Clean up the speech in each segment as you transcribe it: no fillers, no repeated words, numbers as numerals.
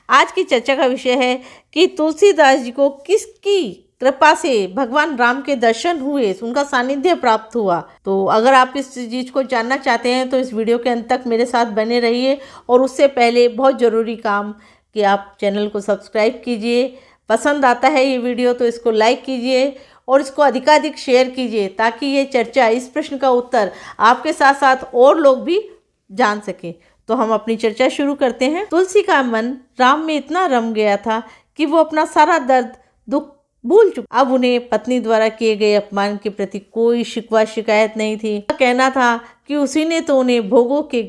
आज की चर्चा का विषय है कि तुलसीदास जी को किसकी कृपा से भगवान राम के दर्शन हुए, उनका सानिध्य प्राप्त हुआ। तो अगर आप इस चीज़ को जानना चाहते हैं तो इस वीडियो के अंत तक मेरे साथ बने रहिए। और उससे पहले बहुत ज़रूरी काम कि आप चैनल को सब्सक्राइब कीजिए। पसंद आता है ये वीडियो तो इसको लाइक कीजिए और इसको अधिकाधिक शेयर कीजिए, ताकि ये चर्चा, इस प्रश्न का उत्तर आपके साथ साथ और लोग भी जान सकें। तो हम अपनी चर्चा शुरू करते हैं। तुलसी का मन राम में इतना रम गया था कि वो अपना सारा दर्द दुख भूल चुका। अब उन्हें पत्नी द्वारा किए गए अपमान के प्रति कोई शिकवा शिकायत नहीं थी। कहना था कि उसी ने तो उन्हें भोगों के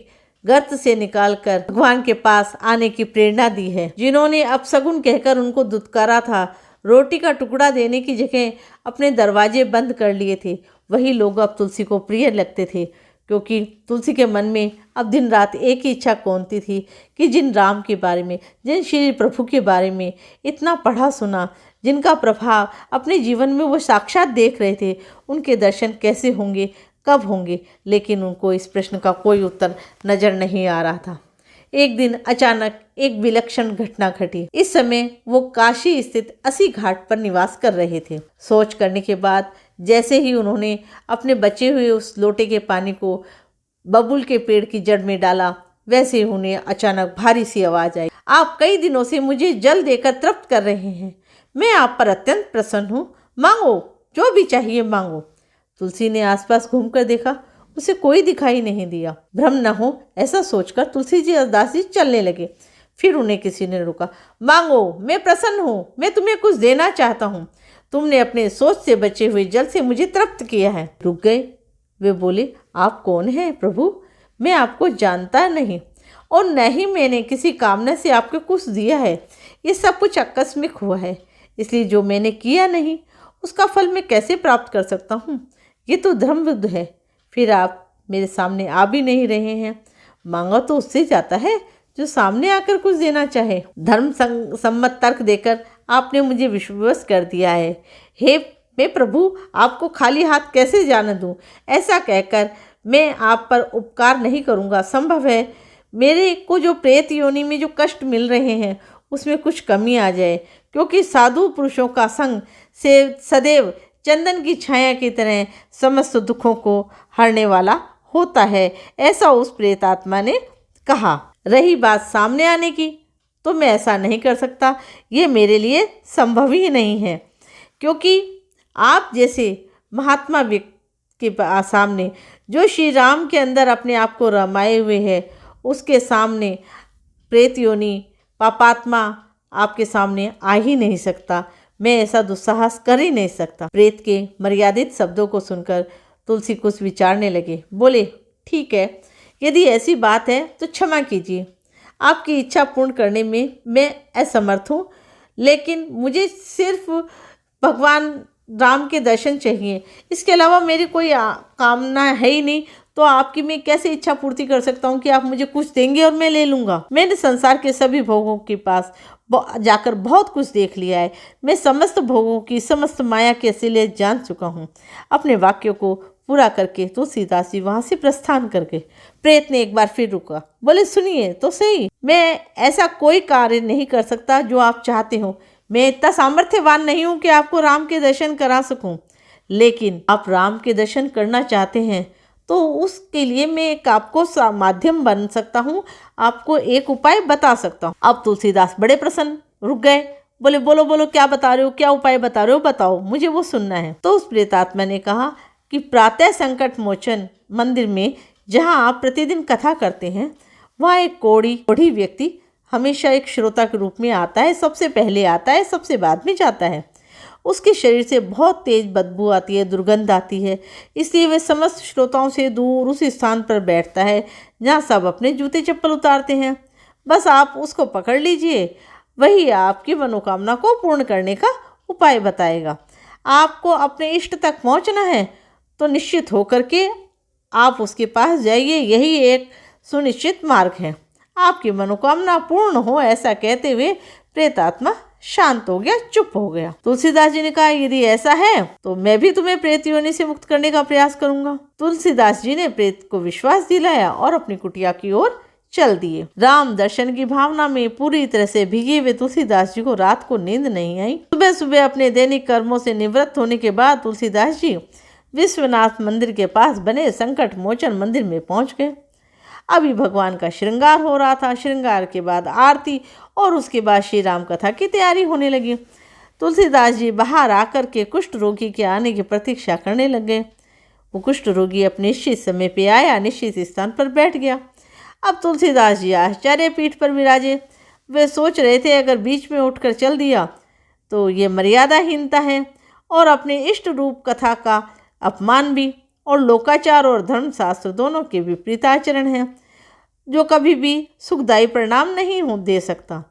गर्त से निकालकर भगवान के पास आने की प्रेरणा दी है। जिन्होंने अपशगुन कहकर उनको दुत्कारा था, रोटी का टुकड़ा देने की जगह अपने दरवाजे बंद कर लिए थे, वही लोग अब तुलसी को प्रिय लगते थे। क्योंकि तुलसी के मन में अब दिन रात एक ही इच्छा कौनती थी कि जिन राम के बारे में, जिन श्री प्रभु के बारे में इतना पढ़ा सुना, जिनका प्रभाव अपने जीवन में वो साक्षात देख रहे थे, उनके दर्शन कैसे होंगे, कब होंगे। लेकिन उनको इस प्रश्न का कोई उत्तर नजर नहीं आ रहा था। एक दिन अचानक एक विलक्षण घटना घटी। इस समय वो काशी स्थित अस्सी घाट पर निवास कर रहे थे। सोच करने के बाद जैसे ही उन्होंने अपने बचे हुए उस लोटे के पानी को बबूल के पेड़ की जड़ में डाला, वैसे ही उन्हें अचानक भारी सी आवाज आई, आप कई दिनों से मुझे जल देकर तृप्त कर रहे हैं, मैं आप पर अत्यंत प्रसन्न हूँ, मांगो, जो भी चाहिए मांगो। तुलसी ने आसपास घूमकर देखा, उसे कोई दिखाई नहीं दिया। भ्रम न हो ऐसा सोचकर तुलसी जी उदासी चलने लगे। फिर उन्हें किसी ने रोका, मांगो, मैं प्रसन्न हूँ, मैं तुम्हें कुछ देना चाहता हूँ, तुमने अपने सोच से बचे हुए जल से मुझे तृप्त किया है। रुक गए। वे बोले, आप कौन हैं प्रभु? मैं आपको जानता नहीं और न ही मैंने किसी कामना से आपको कुछ दिया है। ये सब कुछ आकस्मिक हुआ है, इसलिए जो मैंने किया नहीं उसका फल मैं कैसे प्राप्त कर सकता हूँ? ये तो धर्म विरुद्ध है। फिर आप मेरे सामने आ भी नहीं रहे हैं। मांगा तो उससे जाता है जो सामने आकर कुछ देना चाहे। धर्म सम्मत तर्क देकर आपने मुझे विश्ववश कर दिया है। हे मैं प्रभु, आपको खाली हाथ कैसे जाने दूं? ऐसा कहकर मैं आप पर उपकार नहीं करूंगा। संभव है मेरे को जो प्रेत योनि में जो कष्ट मिल रहे हैं उसमें कुछ कमी आ जाए, क्योंकि साधु पुरुषों का संग से सदैव चंदन की छाया की तरह समस्त दुखों को हरने वाला होता है, ऐसा उस प्रेतात्मा ने कहा। रही बात सामने आने की, तो मैं ऐसा नहीं कर सकता, ये मेरे लिए संभव ही नहीं है, क्योंकि आप जैसे महात्मा व्यक्ति के सामने जो श्री राम के अंदर अपने आप को रमाए हुए है, उसके सामने प्रेत योनि पापात्मा आपके सामने आ ही नहीं सकता। मैं ऐसा दुस्साहस कर ही नहीं सकता। प्रेत के मर्यादित शब्दों को सुनकर तुलसी कुछ विचारने लगे। बोले, ठीक है, यदि ऐसी बात है तो क्षमा कीजिए, आपकी इच्छा पूर्ण करने में मैं असमर्थ हूँ, लेकिन मुझे सिर्फ भगवान राम के दर्शन चाहिए, इसके अलावा मेरी कोई कामना है ही नहीं। तो आपकी मैं कैसे इच्छा पूर्ति कर सकता हूँ कि आप मुझे कुछ देंगे और मैं ले लूँगा? मैंने संसार के सभी भोगों के पास जाकर बहुत कुछ देख लिया है। मैं समस्त भोगों की समस्त माया के असलियत जान चुका हूँ। अपने वाक्यों को पूरा करके तुलसीदास जी वहाँ से प्रस्थान करके प्रेत ने एक बार फिर रुका। बोले, सुनिए तो सही, मैं ऐसा कोई कार्य नहीं कर सकता जो आप चाहते हो। मैं इतना सामर्थ्यवान नहीं हूँ कि आपको राम के दर्शन करा सकूँ, लेकिन आप राम के दर्शन करना चाहते हैं तो उसके लिए मैं एक आपको माध्यम बन सकता हूँ, आपको एक उपाय बता सकता हूँ। अब तुलसीदास बड़े प्रसन्न, रुक गए। बोले, बोलो बोलो, क्या बता रहे हो, क्या उपाय बता रहे हो, बताओ, मुझे वो सुनना है। तो उस प्रेतात्मा ने कहा कि प्रातः संकट मोचन मंदिर में जहाँ आप प्रतिदिन कथा करते हैं, वहाँ एक कोढ़ी व्यक्ति हमेशा एक श्रोता के रूप में आता है। सबसे पहले आता है, सबसे बाद में जाता है। उसके शरीर से बहुत तेज बदबू आती है, दुर्गंध आती है, इसलिए वह समस्त श्रोताओं से दूर उस स्थान पर बैठता है जहाँ सब अपने जूते चप्पल उतारते हैं। बस आप उसको पकड़ लीजिए, वही आपकी मनोकामना को पूर्ण करने का उपाय बताएगा। आपको अपने इष्ट तक पहुँचना है तो निश्चित होकर के आप उसके पास जाइए, यही एक सुनिश्चित मार्ग है। आपकी मनोकामना पूर्ण हो, ऐसा कहते हुए प्रेतात्मा शांत हो गया, चुप हो गया। तुलसीदास जी ने कहा, यदि ऐसा है तो मैं भी तुम्हें प्रेत योनि से मुक्त करने का प्रयास करूंगा। तुलसीदास जी ने प्रेत को विश्वास दिलाया और अपनी कुटिया की ओर चल दिए। राम दर्शन की भावना में पूरी तरह से भीगे हुए तुलसीदास जी को रात को नींद नहीं आई। सुबह सुबह अपने दैनिक कर्मों से निवृत्त होने के बाद तुलसीदास जी विश्वनाथ मंदिर के पास बने संकट मोचन मंदिर में पहुंच गए। अभी भगवान का श्रृंगार हो रहा था। श्रृंगार के बाद आरती और उसके बाद श्री राम कथा की तैयारी होने लगी। तुलसीदास जी बाहर आकर के कुष्ठ रोगी के आने की प्रतीक्षा करने लग गए। वो कुष्ठ रोगी अपने निश्चित समय पे आया, निश्चित स्थान पर बैठ गया। अब तुलसीदास जी आश्चर्य पीठ पर विराजे। वे सोच रहे थे अगर बीच में उठकर चल दिया तो ये मर्यादाहीनता है और अपने इष्ट रूप कथा का अपमान भी, और लोकाचार और धर्मशास्त्र दोनों के विपरीत आचरण है जो कभी भी सुखदायी परिणाम नहीं दे सकता।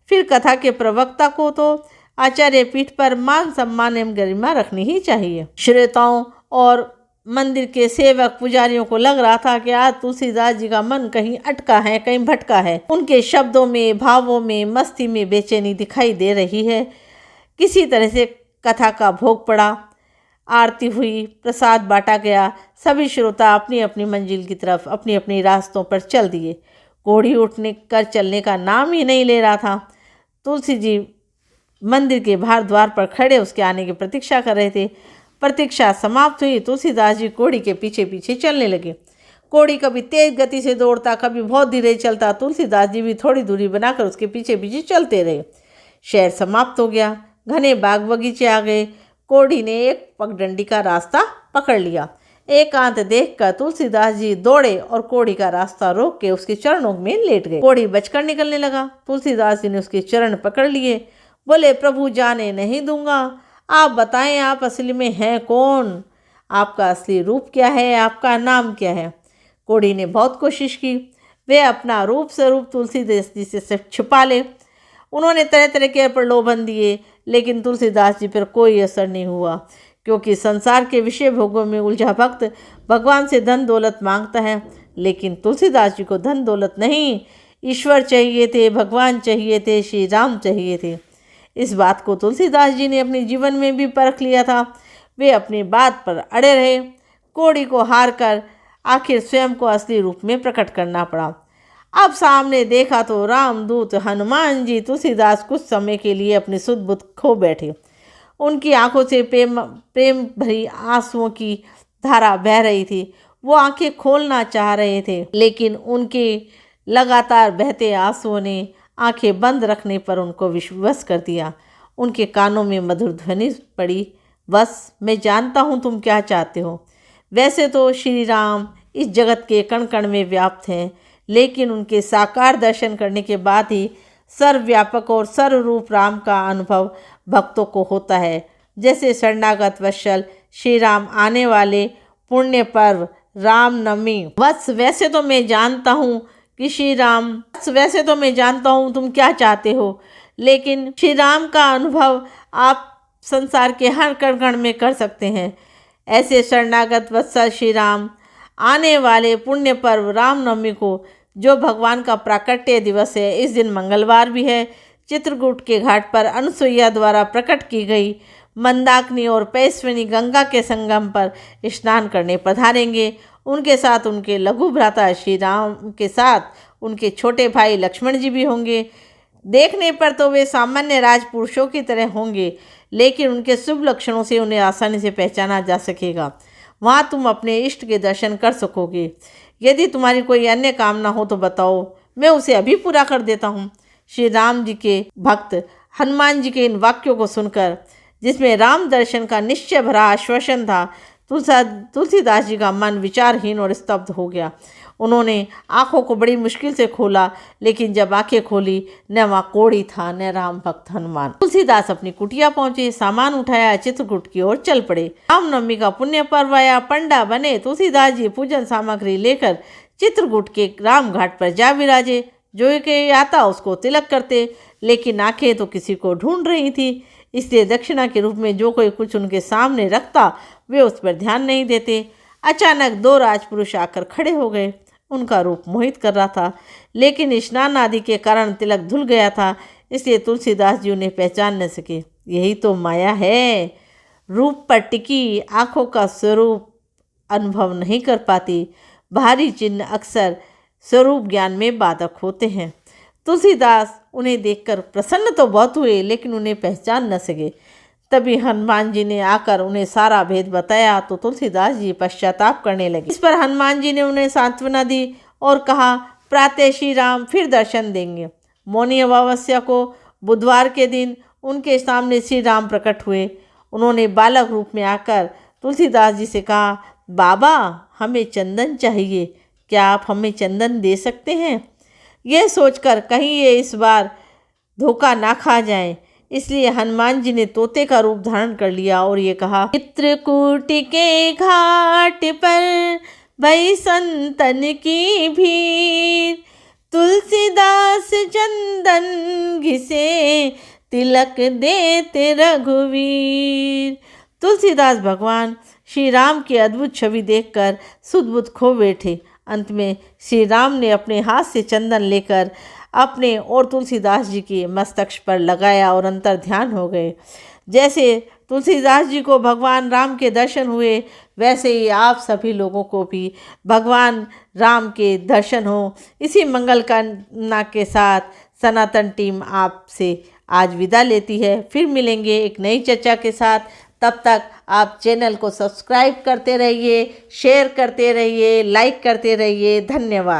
फिर कथा के प्रवक्ता को तो आचार्य पीठ पर मान सम्मान एवं गरिमा रखनी ही चाहिए। श्रोताओं और मंदिर के सेवक पुजारियों को लग रहा था कि आज तुलसीदास जी का मन कहीं अटका है, कहीं भटका है। उनके शब्दों में, भावों में, मस्ती में बेचैनी दिखाई दे रही है। किसी तरह से कथा का भोग पड़ा, आरती हुई, प्रसाद बांटा गया। सभी श्रोता अपनी अपनी मंजिल की तरफ अपनी अपनी रास्तों पर चल दिए। घोड़ी उठने कर चलने का नाम ही नहीं ले रहा था। तुलसी जी मंदिर के बाहर द्वार पर खड़े उसके आने की प्रतीक्षा कर रहे थे। प्रतीक्षा समाप्त हुई। तुलसीदास जी घोड़ी के पीछे पीछे चलने लगे। घोड़ी कभी तेज गति से दौड़ता, कभी बहुत धीरे चलता। तुलसीदास जी भी थोड़ी दूरी बनाकर उसके पीछे पीछे चलते रहे। शहर समाप्त हो गया। घने बाग बगीचे आ गए। घोड़ी ने एक पगडंडी का रास्ता पकड़ लिया। एकांत देखकर तुलसीदास जी दौड़े और घोड़ी का रास्ता रोक के उसके चरणों में लेट गए। घोड़ी बचकर निकलने लगा। तुलसीदास जी ने उसके चरण पकड़ लिए। बोले, प्रभु जाने नहीं दूंगा। आप बताएं, आप असली में हैं कौन? आपका असली रूप क्या है? आपका नाम क्या है? घोड़ी ने बहुत कोशिश की। वे अपना रूप स्वरूप तुलसीदास जी से छुपा ले। उन्होंने तरह तरह के प्रलोभन दिए, लेकिन तुलसीदास जी पर कोई असर नहीं हुआ, क्योंकि संसार के विषय भोगों में उलझा भक्त भगवान से धन दौलत मांगता है। लेकिन तुलसीदास जी को धन दौलत नहीं, ईश्वर चाहिए थे, भगवान चाहिए थे, श्री राम चाहिए थे। इस बात को तुलसीदास जी ने अपने जीवन में भी परख लिया था। वे अपनी बात पर अड़े रहे। घोड़ी को हार कर आखिर स्वयं को असली रूप में प्रकट करना पड़ा। अब सामने देखा तो रामदूत हनुमान जी। तुलसीदास कुछ समय के लिए अपनी सुध बुध खो बैठे। उनकी आंखों से प्रेम भरी आंसुओं की धारा बह रही थी। वो आंखें खोलना चाह रहे थे, लेकिन उनके लगातार बहते आंसुओं ने आंखें बंद रखने पर उनको विवश कर दिया। उनके कानों में मधुर ध्वनि पड़ी, बस मैं जानता हूँ तुम क्या चाहते हो। वैसे तो श्री राम इस जगत के कण कण में व्याप्त हैं, लेकिन उनके साकार दर्शन करने के बाद ही सर्वव्यापक और सर्वरूप राम का अनुभव भक्तों को होता है। जैसे शरणागत वत्सल श्री राम आने वाले पुण्य पर्व रामनवमी। वैसे तो मैं जानता हूँ कि वैसे तो मैं जानता हूँ तुम क्या चाहते हो, लेकिन श्री राम का अनुभव आप संसार के हर कण कण में कर सकते हैं। ऐसे शरणागत वत्सल श्री राम आने वाले पुण्य पर्व रामनवमी को, जो भगवान का प्राकट्य दिवस है, इस दिन मंगलवार भी है, चित्रकूट के घाट पर अनुसुईया द्वारा प्रकट की गई मंदाकिनी और पैस्विनी गंगा के संगम पर स्नान करने पधारेंगे। उनके साथ उनके लघु भ्राता श्री राम के साथ उनके छोटे भाई लक्ष्मण जी भी होंगे। देखने पर तो वे सामान्य राजपुरुषों की तरह होंगे, लेकिन उनके शुभ लक्षणों से उन्हें आसानी से पहचाना जा सकेगा। वहाँ तुम अपने इष्ट के दर्शन कर सकोगे। यदि तुम्हारी कोई अन्य कामना हो तो बताओ, मैं उसे अभी पूरा कर देता हूँ। श्री राम जी के भक्त हनुमान जी के इन वाक्यों को सुनकर, जिसमें राम दर्शन का निश्चय भरा आश्वासन था, तुलसीदास जी का मन विचारहीन और स्तब्ध हो गया। उन्होंने आंखों को बड़ी मुश्किल से खोला, लेकिन जब आंखें खोली न वहाँ कोड़ी था न राम भक्त हनुमान। तुलसीदास अपनी कुटिया पहुंचे, सामान उठाया, चित्रकूट की ओर चल पड़े। रामनवमी का पुण्य पर्व आया। पंडा बने तुलसीदास जी पूजन सामग्री लेकर चित्रकूट के राम घाट पर जा विराजे। जो के आता उसको तिलक करते, लेकिन आंखें तो किसी को ढूंढ रही थी, इसलिए दक्षिणा के रूप में जो कोई कुछ उनके सामने रखता वे उस पर ध्यान नहीं देते। अचानक दो राजपुरुष आकर खड़े हो गए। उनका रूप मोहित कर रहा था, लेकिन स्नान आदि के कारण तिलक धुल गया था, इसलिए तुलसीदास जी उन्हें पहचान न सके। यही तो माया है, रूप पर टिकी आँखों का स्वरूप अनुभव नहीं कर पाती। बाहरी चिन्ह अक्सर स्वरूप ज्ञान में बाधक होते हैं। तुलसीदास उन्हें देखकर प्रसन्न तो बहुत हुए, लेकिन उन्हें पहचान न सके। तभी हनुमान जी ने आकर उन्हें सारा भेद बताया तो तुलसीदास जी पश्चाताप करने लगे। इस पर हनुमान जी ने उन्हें सांत्वना दी और कहा, प्रातः श्री राम फिर दर्शन देंगे। मौनी अमावस्या को बुधवार के दिन उनके सामने श्री राम प्रकट हुए। उन्होंने बालक रूप में आकर तुलसीदास जी से कहा, बाबा हमें चंदन चाहिए, क्या आप हमें चंदन दे सकते हैं? यह सोचकर कहीं ये इस बार धोखा ना खा जाएं, इसलिए हनुमान जी ने तोते का रूप धारण कर लिया और ये कहा, चित्रकूट के घाट पर भई संतन की भीड़, तुलसीदास चंदन घिसे तिलक देते रघुवीर। तुलसीदास भगवान श्री राम की अद्भुत छवि देखकर सुध-बुध खो बैठे। अंत में श्री राम ने अपने हाथ से चंदन लेकर अपने और तुलसीदास जी के मस्तक पर लगाया और अंतर ध्यान हो गए। जैसे तुलसीदास जी को भगवान राम के दर्शन हुए, वैसे ही आप सभी लोगों को भी भगवान राम के दर्शन हो। इसी मंगल कामना के साथ सनातन टीम आपसे आज विदा लेती है। फिर मिलेंगे एक नई चर्चा के साथ। तब तक आप चैनल को सब्सक्राइब करते रहिए, शेयर करते रहिए, लाइक करते रहिए। धन्यवाद।